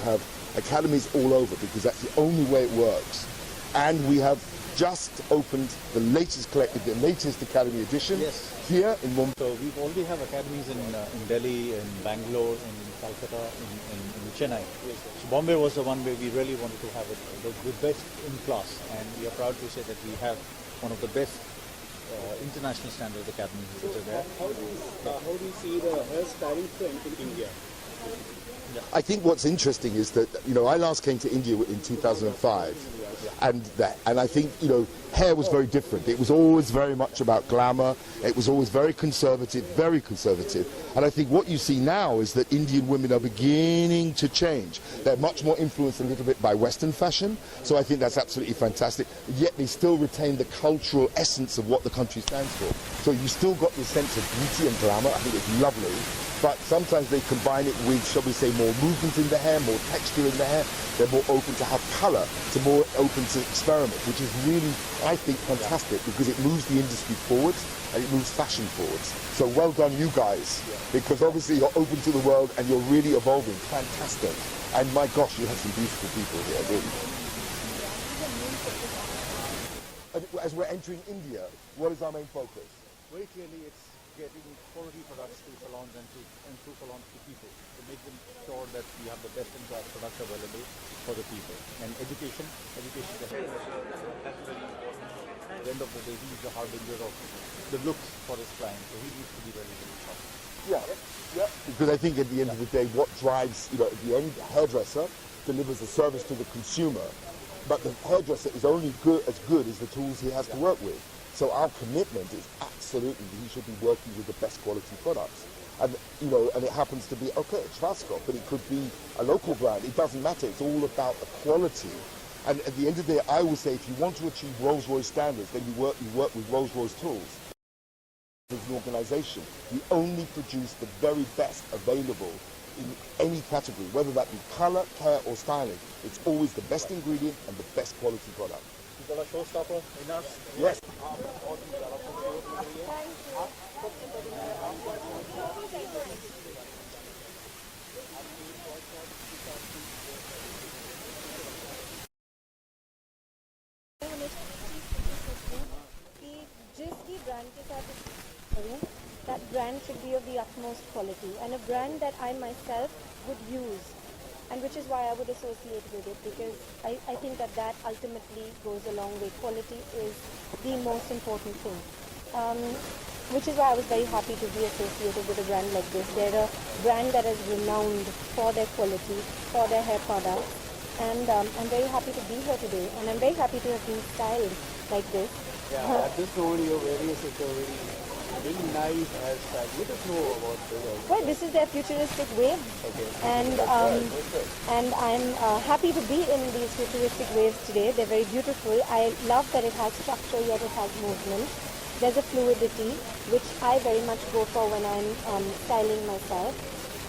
have academies all over because that's the only way it works. And we have just opened the latest academy edition here in Mumbai. So we already have academies in Delhi, in Bangalore, in Calcutta, in Chennai. So Bombay was the one where we really wanted to have it, the best in class, and we are proud to say that we have one of the best international standard academies which are there. How do you see the hairstyling trend in India? I think what's interesting is that, I last came to India in 2005. And I think, hair was very different. It was always very much about glamour. It was always very conservative. And I think what you see now is that Indian women are beginning to change. They're much more influenced a little bit by Western fashion. So I think that's absolutely fantastic. Yet they still retain the cultural essence of what the country stands for. So you still got this sense of beauty and glamour. I think it's lovely. But sometimes they combine it with, shall we say, more movement in the hair, more texture in the hair. They're more open to have colour, more open to experiment, which is really, I think, fantastic because it moves the industry forwards and it moves fashion forwards. So well done, you guys, because obviously you're open to the world and you're really evolving. Fantastic. And my gosh, you have some beautiful people here, really. As we're entering India, what is our main focus? Very clearly, it's getting quality products to salons and through salons to people to make them sure that we have the best in class products available for the people. And education is the head. That's very important. At the end of the day, he's the harbinger of the looks for his client, so he needs to be very, very sharp. Yeah. Because I think at the end of the day, what drives, at the end, the hairdresser delivers a service to the consumer, but the hairdresser is only as good as the tools he has to work with. So our commitment is absolutely he should be working with the best quality products. And, and it happens to be, okay, it's Schwarzkopf, but it could be a local brand. It doesn't matter. It's all about the quality. And at the end of the day, I would say if you want to achieve Rolls-Royce standards, then you work with Rolls-Royce tools. As an organization, we only produce the very best available in any category, whether that be color, care, or styling. It's always the best ingredient and the best quality product. You got a showstopper in us? Yes. That brand should be of the utmost quality and a brand that I myself would use, and which is why I would associate with it, because I think that ultimately goes a long way. Quality is the most important thing, which is why I was very happy to be associated with a brand like this. They're a brand that is renowned for their quality, for their hair products, and I'm very happy to be here today, and I'm very happy to have been styled like this. Yeah, at this moment you're wearing such a very nice hairstyle. Let us know about this. Well, this is their futuristic wave, and I'm happy to be in these futuristic waves today. They're very beautiful. I love that it has structure yet it has movement. There's a fluidity which I very much go for when I'm styling myself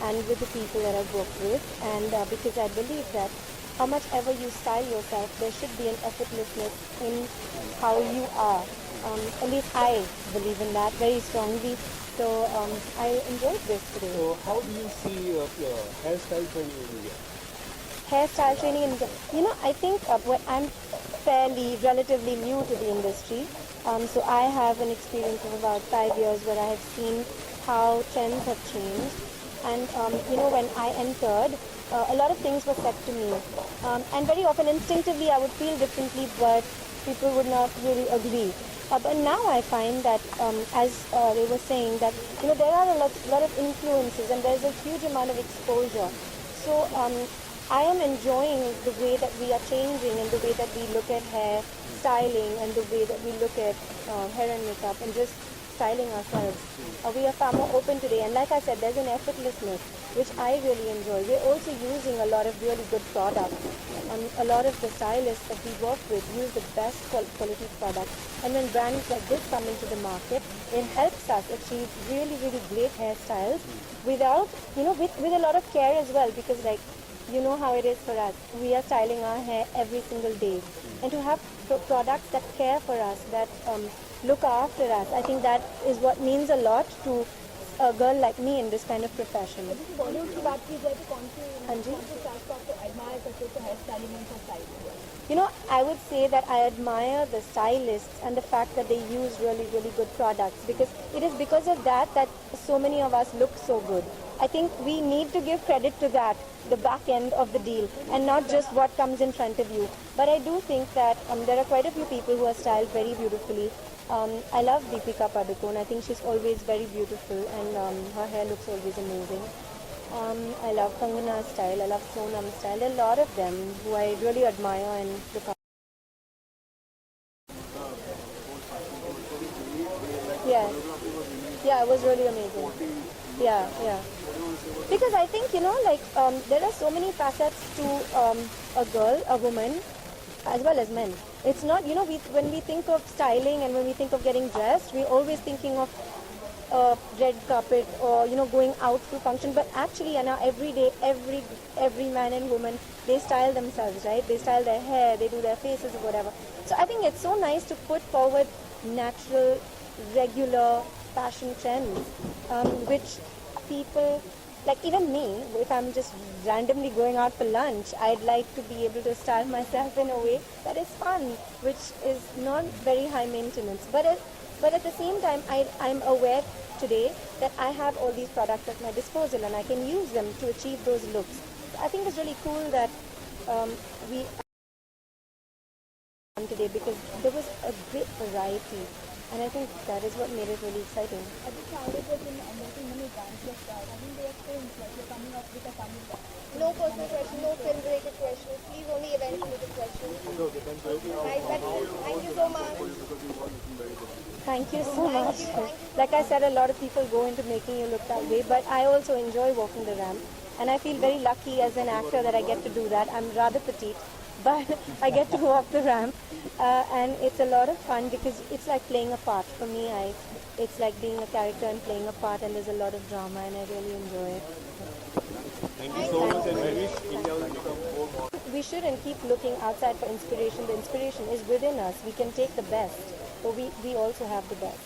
and with the people that I've worked with, and because I believe that how much ever you style yourself, there should be an effortlessness in how you are. At least I believe in that very strongly. So I enjoyed this today. So how do you see your hairstyle training in India? Hairstyle training in India. I think I'm relatively new to the industry. So I have an experience of about 5 years where I have seen how trends have changed. And when I entered, a lot of things were said to me. And very often instinctively I would feel differently, but people would not really agree. But now I find that, as they were saying, that there are a lot of influences and there's a huge amount of exposure. So I am enjoying the way that we are changing and the way that we look at hair styling and the way that we look at hair and makeup and just styling ourselves. We are far more open today, and like I said, there's an effortlessness which I really enjoy. We're also using a lot of really good products. A lot of the stylists that we work with use the best quality products, and when brands like this come into the market, it helps us achieve really, really great hairstyles without, with a lot of care as well, because how it is for us. We are styling our hair every single day, and to have products that care for us, that look after us, I think that is what means a lot to a girl like me in this kind of profession. admire such a hairstyling and for styling? You know, I would say that I admire the stylists and the fact that they use really, really good products, because it is because of that that so many of us look so good. I think we need to give credit to that, the back end of the deal, and not just what comes in front of you. But I do think that there are quite a few people who are styled very beautifully. I love Deepika Padukone. I think she's always very beautiful, and her hair looks always amazing. I love Kangana's style, I love Sonam's style. There are a lot of them who I really admire and look up. Yeah. Yeah, it was really amazing. Yeah, yeah. Because I think, there are so many facets to a girl, a woman, as well as men. It's not, when we think of styling and when we think of getting dressed, we're always thinking of red carpet or going out to function, but actually every day every man and woman, they style themselves, right? They style their hair, they do their faces or whatever. So I think it's so nice to put forward natural, regular fashion trends, which people, like even me, if I'm just randomly going out for lunch, I'd like to be able to style myself in a way that is fun, which is not very high maintenance, but at the same time, I'm aware today that I have all these products at my disposal and I can use them to achieve those looks. I think it's really cool that we today, because there was a great variety, and I think that is what made it really exciting. At the crowd was in making many brands like that. I think they have films like you're coming up with a coming back. No personal question, no film-related questions. Please only event-related questions. Nice, thank you so much. Thank you so much. Like I said, a lot of people go into making you look that way, but I also enjoy walking the ramp, and I feel very lucky as an actor that I get to do that. I'm rather petite, but I get to walk the ramp, and it's a lot of fun because it's like playing a part. For me, it's like being a character and playing a part, and there's a lot of drama, and I really enjoy it. Thank you so much, and I wish India will become more modern. We shouldn't keep looking outside for inspiration. The inspiration is within us. We can take the best, but we also have the best.